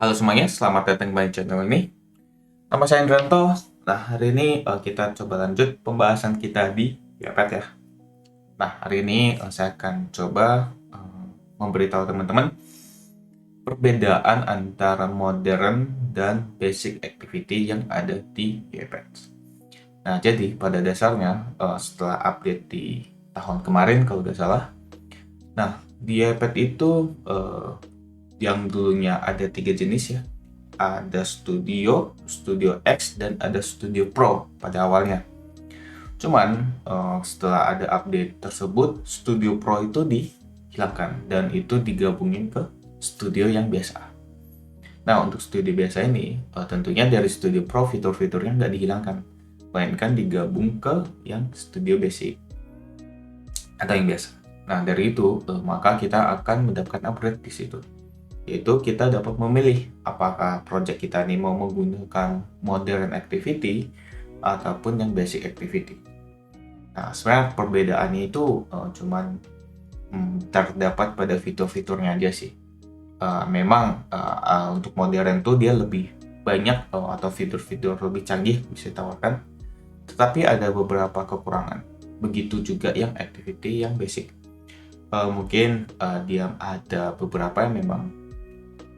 Halo semuanya, selamat datang kembali di channel ini. Nama saya Indranto. Nah, hari ini kita coba lanjut pembahasan kita di Yapet ya. Nah, hari ini saya akan coba memberitahu teman-teman perbedaan antara modern dan basic activity yang ada di Yapet. Nah, jadi pada dasarnya setelah update di tahun kemarin kalau nggak salah, nah di Yapet itu yang dulunya ada 3 jenis ya. Ada Studio, Studio X, dan ada Studio Pro pada awalnya. Cuman setelah ada update tersebut, Studio Pro itu dihilangkan dan itu digabungin ke Studio yang biasa. Nah, untuk Studio biasa ini, tentunya dari Studio Pro fitur-fiturnya nggak dihilangkan, melainkan digabung ke yang Studio Basic atau yang biasa. Nah, dari itu, maka kita akan mendapatkan upgrade di situ. Yaitu kita dapat memilih apakah project kita ini mau menggunakan modern activity ataupun yang basic activity. Nah, sebenarnya perbedaannya itu cuman terdapat pada fitur-fiturnya aja sih. Memang untuk modern tuh dia lebih banyak atau fitur-fitur lebih canggih bisa ditawarkan, tetapi ada beberapa kekurangan. Begitu juga yang activity yang basic. Mungkin dia ada beberapa yang memang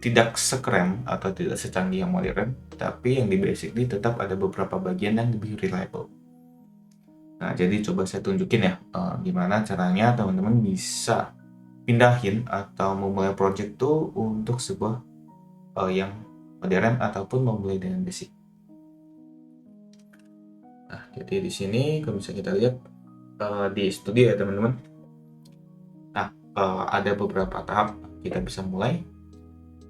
tidak sekeren atau tidak secanggih yang modern, tapi yang di basic ini tetap ada beberapa bagian yang lebih reliable. Nah, jadi coba saya tunjukin ya gimana caranya teman-teman bisa pindahin atau memulai project tuh untuk sebuah yang modern ataupun memulai dengan basic. Nah, jadi di sini kalau bisa kita lihat di studio ya teman-teman. Nah, ada beberapa tahap kita bisa mulai.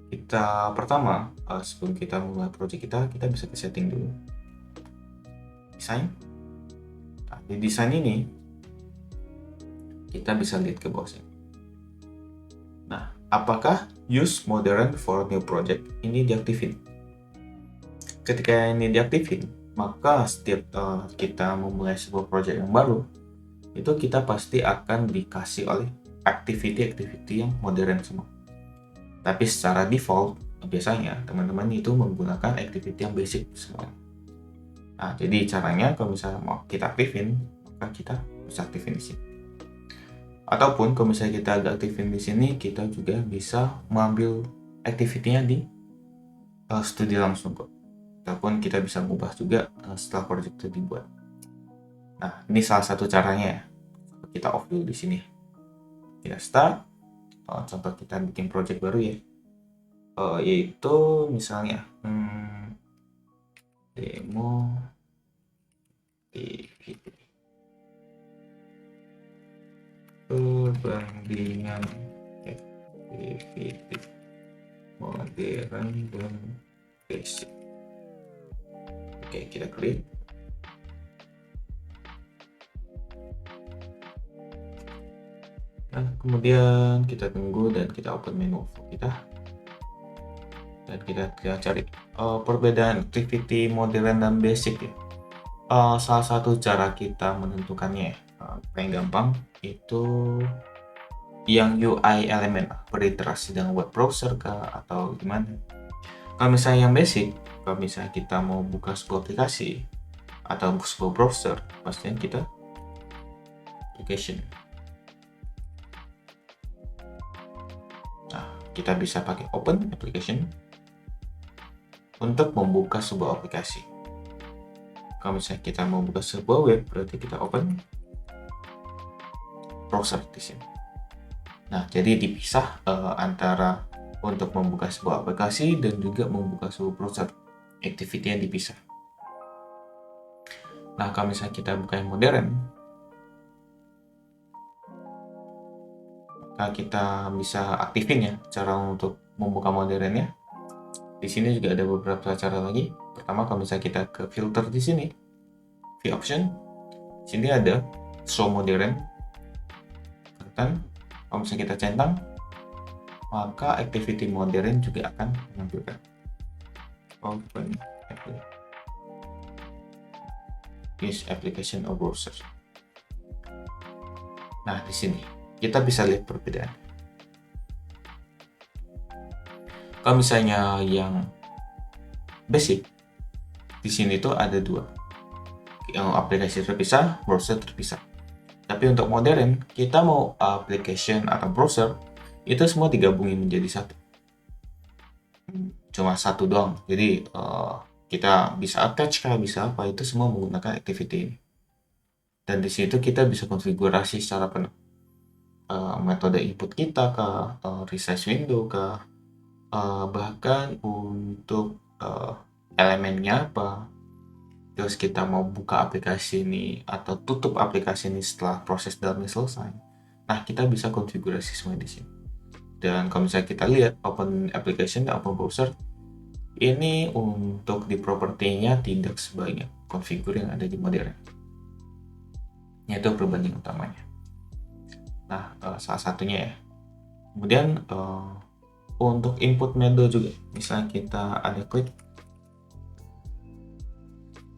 Kita pertama sebelum kita mulai project kita bisa ke setting dulu, desain. Nah, di desain ini kita bisa lihat ke bawah sini. Nah, apakah use modern for new project ini diaktifin? Ketika ini diaktifin, maka setiap kita memulai sebuah project yang baru, itu kita pasti akan dikasih oleh activity-activity yang modern semua. Tapi secara default, biasanya teman-teman itu menggunakan activity yang basic semua. Nah, jadi caranya kalau misalnya mau kita aktifin, maka kita bisa aktifin di sini. Ataupun kalau misalnya kita agak aktifin di sini, kita juga bisa mengambil activity-nya di studio langsung kok. Ataupun kita bisa mengubah juga setelah project itu dibuat. Nah, ini salah satu caranya ya. Kita off dulu di sini. Kita start. Contoh kita bikin project baru ya. Yaitu misalnya demo DVD. Perbandingan activity modern dan basic. Oke, kita klik. Nah, kemudian kita tunggu dan kita open menu kita. Dan kita cari perbedaan activity modern dan basic ya. Salah satu cara kita menentukannya paling gampang itu yang UI element berinteraksi dengan web browser kah atau gimana. Kalau misalnya yang basic, kalau misalnya kita mau buka sebuah aplikasi atau sebuah browser, pastinya kita application. Nah, kita bisa pakai open application untuk membuka sebuah aplikasi. Kalau misalnya kita mau buka sebuah web, berarti kita open browser di sini. Nah, jadi dipisah antara untuk membuka sebuah aplikasi dan juga membuka sebuah browser. Activity-nya dipisah. Nah, kalau misalnya kita buka yang modern, maka kita bisa aktifin ya cara untuk membuka modernnya. Di sini juga ada beberapa cara lagi. Pertama, kalau misalnya kita ke filter di sini, view option, di sini ada show modern. Dan kalau misalnya kita centang, maka activity modern juga akan menampilkan. Open this application or browser. Nah, di sini kita bisa lihat perbedaan. Kalau misalnya yang basic, di sini tuh ada dua, yang aplikasi terpisah, browser terpisah. Tapi untuk modern, kita mau application atau browser, itu semua digabungin menjadi satu. Cuma satu doang. Jadi kita bisa attach kah, bisa apa, itu semua menggunakan activity ini. Dan di situ kita bisa konfigurasi secara penuh. Metode input kita kah, resize window kah, bahkan untuk elemennya apa. Terus kita mau buka aplikasi ini atau tutup aplikasi ini setelah proses dalamnya selesai. Nah, kita bisa konfigurasi semua di sini. Dan kalau misalnya kita lihat open application dan open browser, ini untuk di propertinya tidak sebanyak configure yang ada di modern. Itu perbandingan utamanya. Nah, salah satunya ya. Kemudian untuk input metode juga, misalnya kita ada klik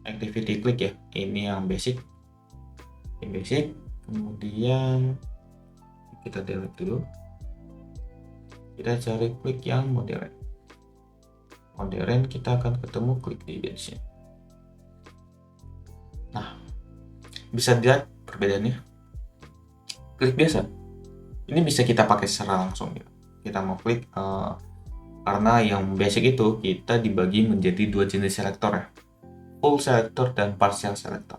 activity klik ya, ini yang basic. Kemudian kita delete dulu, kita cari klik yang modern. Kita akan ketemu klik di sini. Nah, bisa dilihat perbedaannya. Klik biasa ini bisa kita pakai secara langsung ya. Kita mau klik karena yang basic itu kita dibagi menjadi dua jenis selektor ya, full selector dan partial selector.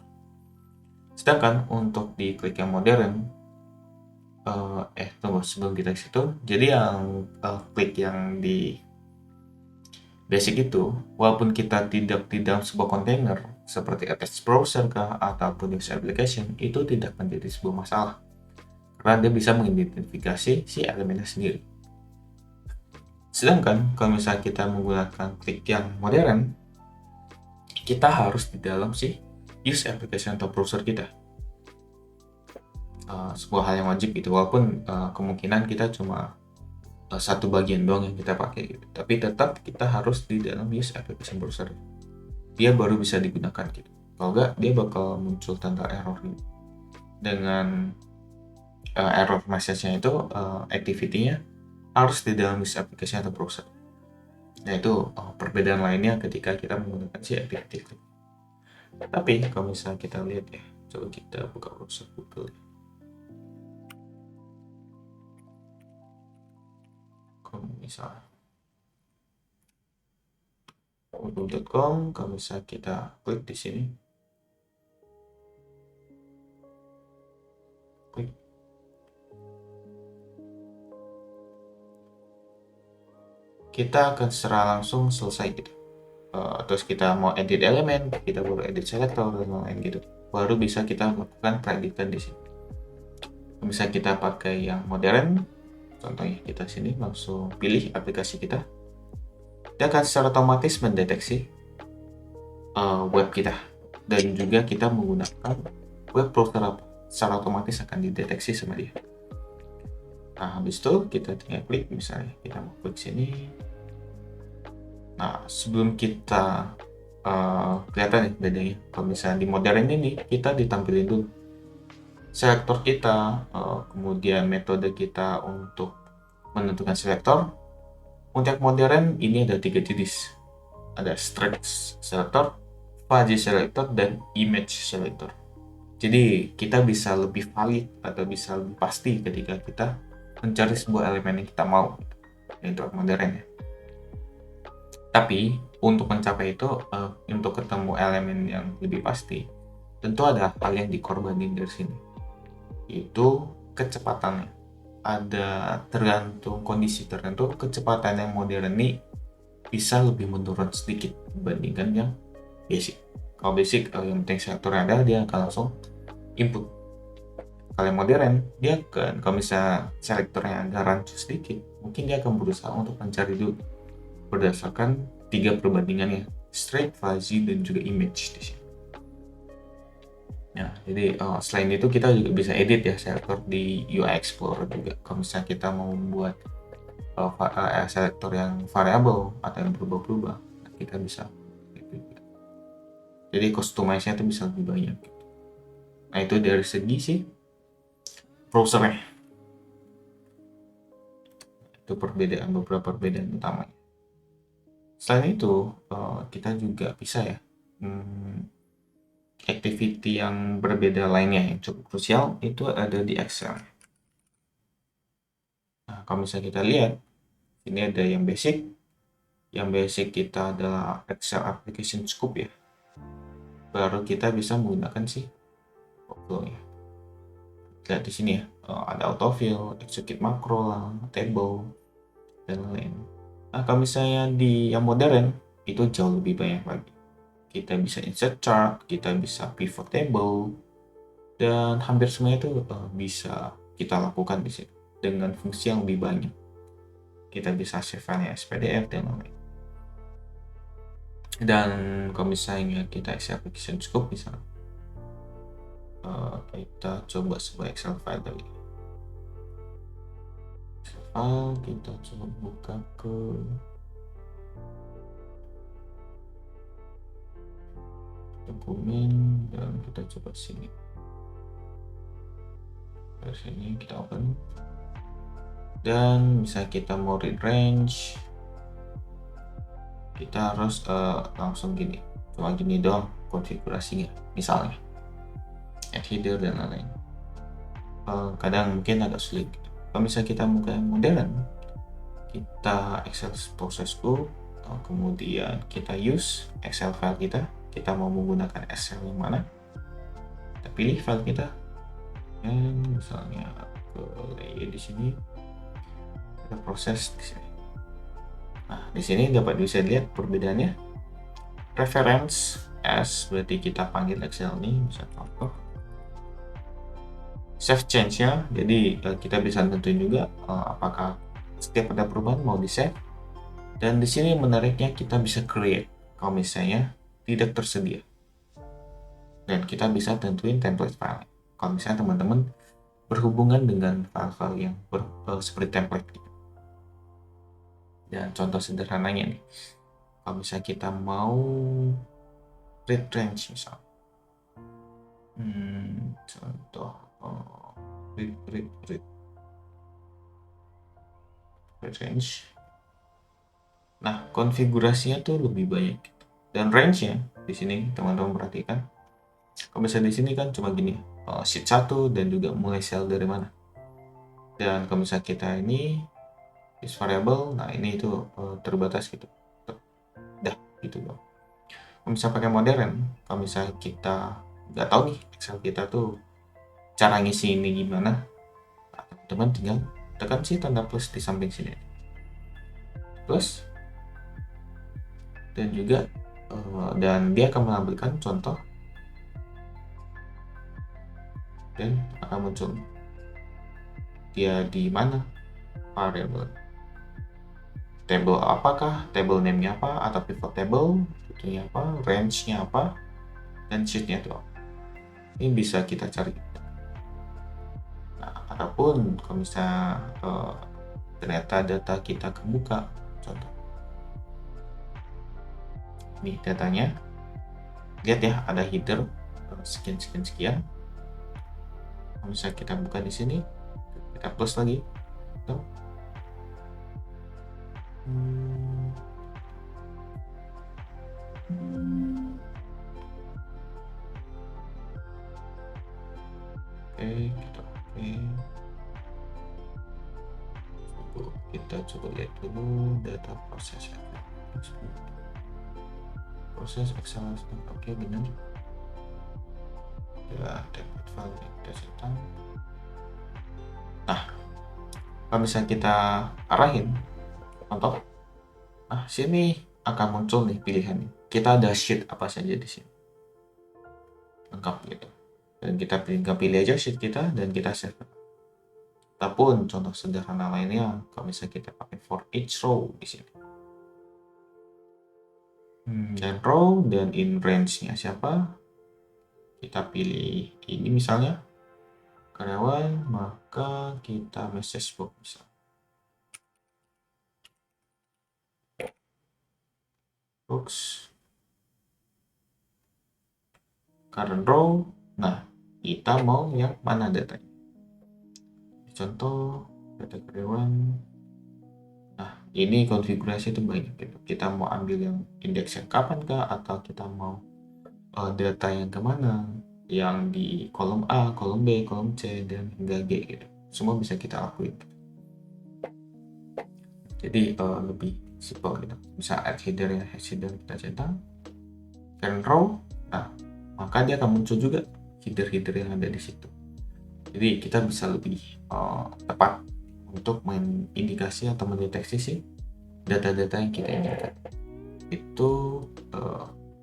Sedangkan untuk di klik yang modern, tunggu sebelum kita ke situ. Jadi yang klik yang di basic itu, walaupun kita tidak di dalam sebuah kontainer seperti attached browser kah ataupun user application, itu tidak menjadi sebuah masalah karena dia bisa mengidentifikasi si elemennya sendiri. Sedangkan kalau misalnya kita menggunakan klik yang modern, kita harus di dalam si use application atau browser kita. Sebuah hal yang wajib itu, walaupun kemungkinan kita cuma satu bagian doang yang kita pakai gitu. Tapi tetap kita harus di dalam use application browser. Dia baru bisa digunakan gitu. Kalau enggak, dia bakal muncul tanda error gitu. Dengan error message-nya itu activity-nya harus di dalam use application atau browser. Nah itu perbedaan lainnya ketika kita menggunakan si activity. Tapi kalau misalnya kita lihat ya, coba kita buka browser Google. Kalau misalnya google.com, kalau misalnya kita klik di sini, klik, kita akan secara langsung selesai gitu. Terus kita mau edit elemen, kita baru edit selector dan lain-lain gitu. Baru bisa kita lakukan prediction di sini. Misalnya kita pakai yang modern, contohnya kita sini langsung pilih aplikasi kita. Dia akan secara otomatis mendeteksi web kita, dan juga kita menggunakan web browser secara otomatis akan dideteksi sama dia. Nah, habis itu kita tinggal klik, misalnya kita mau klik sini. Nah, sebelum kita kelihatan nih bedanya. Kalau misalnya di modern ini kita ditampilin dulu selektor kita, kemudian metode kita untuk menentukan selektor. Untuk modern ini ada 3 jenis. Ada stretch selector, fuzzy selector, dan image selector. Jadi kita bisa lebih valid atau bisa lebih pasti ketika kita mencari sebuah elemen yang kita mau. Itu modern ya. Tapi untuk mencapai itu, untuk ketemu elemen yang lebih pasti, tentu ada hal yang dikorbanin dari sini. Itu kecepatannya. Ada tergantung kondisi tertentu, kecepatan yang modern ini bisa lebih menurun sedikit dibandingkan yang basic. Kalau basic, yang penting selektor yang ada, dia akan langsung input. Kalau yang modern, dia kan kalau misalnya selektornya agak rancu sedikit, mungkin dia akan berusaha untuk mencari dulu berdasarkan 3 perbandingannya, straight, fuzzy, dan juga image di sini. Ya, jadi selain itu kita juga bisa edit ya selektor di UI Explorer juga. Kalau misalnya kita mau membuat selektor yang variabel atau yang berubah-ubah, kita bisa edit. Jadi customize-nya itu bisa lebih banyak. Nah itu dari segi sih browsernya. Itu beberapa perbedaan utamanya. Selain itu, kita juga bisa ya, activity yang berbeda lainnya yang cukup krusial itu ada di Excel. Nah, kalau misalnya kita lihat, ini ada yang basic. Yang basic kita adalah Excel Application Scope ya. Baru kita bisa menggunakan sih workflow-nya. Lihat di sini ya, ada autofill, execute makro lah, table, dan lain-lain. Nah, kalau misalnya di yang modern, itu jauh lebih banyak lagi. Kita bisa insert chart, kita bisa pivot table, dan hampir semuanya itu bisa kita lakukan di sini dengan fungsi yang lebih banyak. Kita bisa save file SPDF dan lain-lain. Dan kalau misalnya kita isi application scope, misalnya kita coba sebuah Excel file tadi. Excel file kita coba buka ke dokumen dan kita coba sini. Dari sini kita open. Dan misalnya kita mau read range, kita harus langsung gini, cuma gini doang konfigurasinya, misalnya add header dan lain-lain. Kadang mungkin agak sulit. Kalau misalnya kita mau yang modern, kita Excel prosesku, kemudian kita use Excel file kita mau menggunakan Excel yang mana, kita pilih file kita, dan misalnya ke layer di sini, kita proses di sini. Nah, di sini dapat bisa lihat perbedaannya. Reference as berarti kita panggil Excel ini, bisa contoh. Save change-nya, jadi kita bisa tentuin juga apakah setiap ada perubahan mau di save. Dan di sini menariknya kita bisa create kalau misalnya tidak tersedia. Dan kita bisa tentuin template file. Kalau misalnya teman-teman berhubungan dengan file-file yang seperti template gitu. Dan contoh sederhananya nih, kalau misalnya kita mau read range misalnya, contoh read range. Nah, konfigurasinya tuh lebih banyak gitu. Dan range-nya di sini teman-teman perhatikan. Kalau misalnya di sini kan cuma gini, sheet 1 dan juga mulai sel dari mana. Dan kalau misalnya kita ini is variable, nah ini itu terbatas gitu. Dah gitu loh. Kalau misalnya pakai modern, kalau misalnya kita nggak tahu nih Excel kita tuh cara ngisi ini gimana, nah, teman-teman tinggal tekan sih tanda plus di samping sini. Plus dan juga dan dia akan menampilkan contoh dan akan muncul dia di mana variable table, apakah table name-nya apa, atau pivot table itunya apa, range-nya apa, dan sheet-nya itu apa. Ini bisa kita cari. Nah, ataupun kalau misalnya ternyata data kita kebuka, contoh nih datanya, lihat ya ada header sekian sekian sekian. Kalau misalnya kita buka di sini, kita plus lagi tuh. Kita coba lihat dulu data proses Excel. Oke, benar ya, template file yang kita cetak. Nah, kalau misalnya kita arahin contoh, nah sini akan muncul nih pilihannya. Kita ada sheet apa saja di sini, lengkap gitu. Dan kita pilih aja sheet kita dan kita save. Ataupun contoh sederhana lainnya, kalau misalnya kita pakai for each row di sini. Dan row dan in range-nya siapa? Kita pilih ini misalnya karyawan, maka kita message box misalnya. Box current row. Nah, kita mau yang mana datanya? Contoh data karyawan. Nah, ini konfigurasi itu banyak gitu. Kita mau ambil yang indeks yang kapan kah, atau kita mau data yang kemana, yang di kolom A, kolom B, kolom C, dan hingga G gitu. Semua bisa kita lakuin. Jadi lebih simple gitu. Bisa add header ya, header kita centang, parent row, nah maka dia akan muncul juga header-header yang ada di situ. Jadi kita bisa lebih tepat untuk mengindikasi atau mendeteksi sih data-data yang kita inginkan. Itu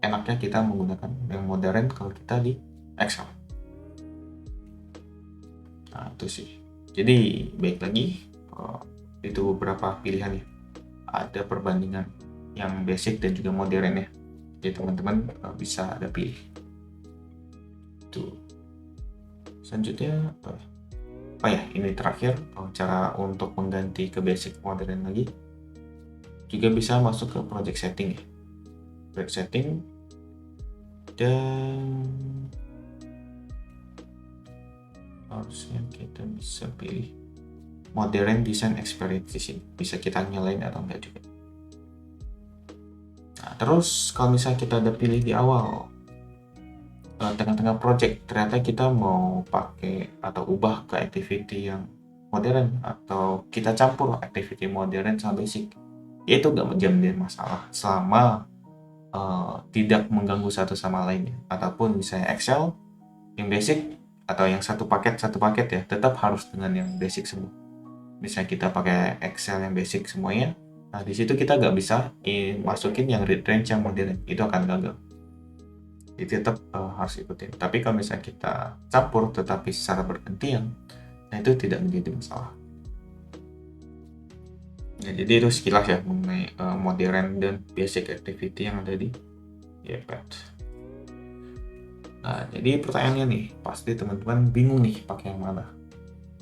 enaknya kita menggunakan yang modern kalau kita di Excel. Nah itu sih. Jadi baik lagi, itu beberapa pilihan ya. Ada perbandingan yang basic dan juga modern ya. Jadi teman-teman bisa ada pilih. Itu. Selanjutnya ini terakhir, cara untuk mengganti ke basic modern lagi juga bisa masuk ke project setting ya. Project setting, dan harusnya kita bisa pilih modern design experience di sini. Bisa kita nyalain atau enggak juga. Nah, terus kalau misalnya kita udah pilih di awal, tengah-tengah project ternyata kita mau pakai atau ubah ke activity yang modern, atau kita campur activity modern sama basic, itu nggak menjadi masalah selama tidak mengganggu satu sama lain ya. Ataupun misalnya Excel yang basic atau yang satu paket ya, tetap harus dengan yang basic semua. Misalnya kita pakai Excel yang basic semuanya, nah di situ kita nggak bisa masukin yang read range yang modern, itu akan gagal. Jadi tetap harus ikutin. Tapi kalau misalnya kita campur tetapi secara bergantian, nah itu tidak menjadi masalah. Ya, jadi itu sekilas ya mengenai modern dan basic activity yang ada di YPad. Nah, jadi pertanyaannya nih, pasti teman-teman bingung nih pakai yang mana.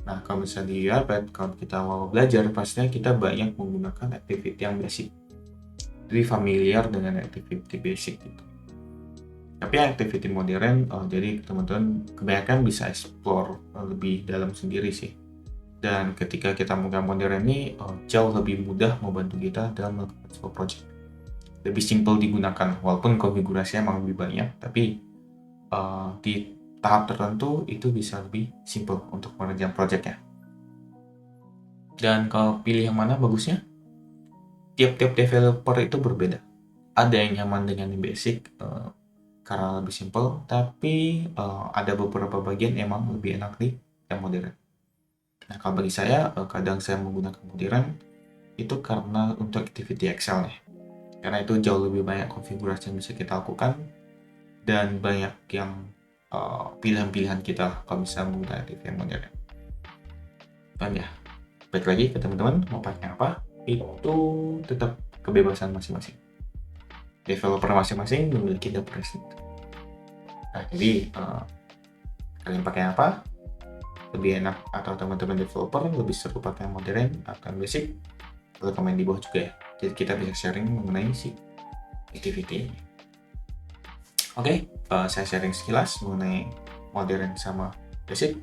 Nah, kalau misalnya di YPad, kalau kita mau belajar, pastinya kita banyak menggunakan activity yang basic. Jadi familiar dengan activity basic gitu. Tapi activity modern, jadi teman-teman kebanyakan bisa explore lebih dalam sendiri sih. Dan ketika kita menggunakan modern ini, jauh lebih mudah membantu kita dalam melakukan sebuah project. Lebih simple digunakan, walaupun konfigurasinya emang lebih banyak, tapi di tahap tertentu itu bisa lebih simple untuk mengerjakan projectnya. Dan kalau pilih yang mana bagusnya, tiap-tiap developer itu berbeda. Ada yang nyaman dengan yang basic, karena lebih simple, tapi ada beberapa bagian emang lebih enak di yang modern. Nah, kalau bagi saya, kadang saya menggunakan modern itu karena untuk activity Excel nih. Karena itu jauh lebih banyak konfigurasi yang bisa kita lakukan, dan banyak yang pilihan-pilihan kita kalau bisa menggunakan activity yang modern. Dan ya, baik lagi ke teman-teman, mau pakai apa, itu tetap kebebasan masing-masing. Developer masing-masing memiliki the present. Nah, jadi kalian pakai apa? Lebih enak, atau teman-teman developer lebih seru pakai modern atau basic? Boleh komen di bawah juga ya. Jadi kita bisa sharing mengenai si activity ini. Oke, saya sharing sekilas mengenai modern sama basic.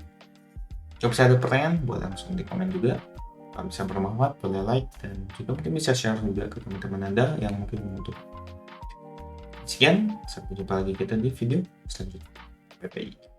Jika saya ada pertanyaan, boleh langsung di komen juga. Kalau bisa bermanfaat, boleh like, dan juga mungkin bisa share juga ke teman-teman Anda yang mungkin membutuhkan. Sekian, sampai jumpa lagi kita di video selanjutnya. PPI.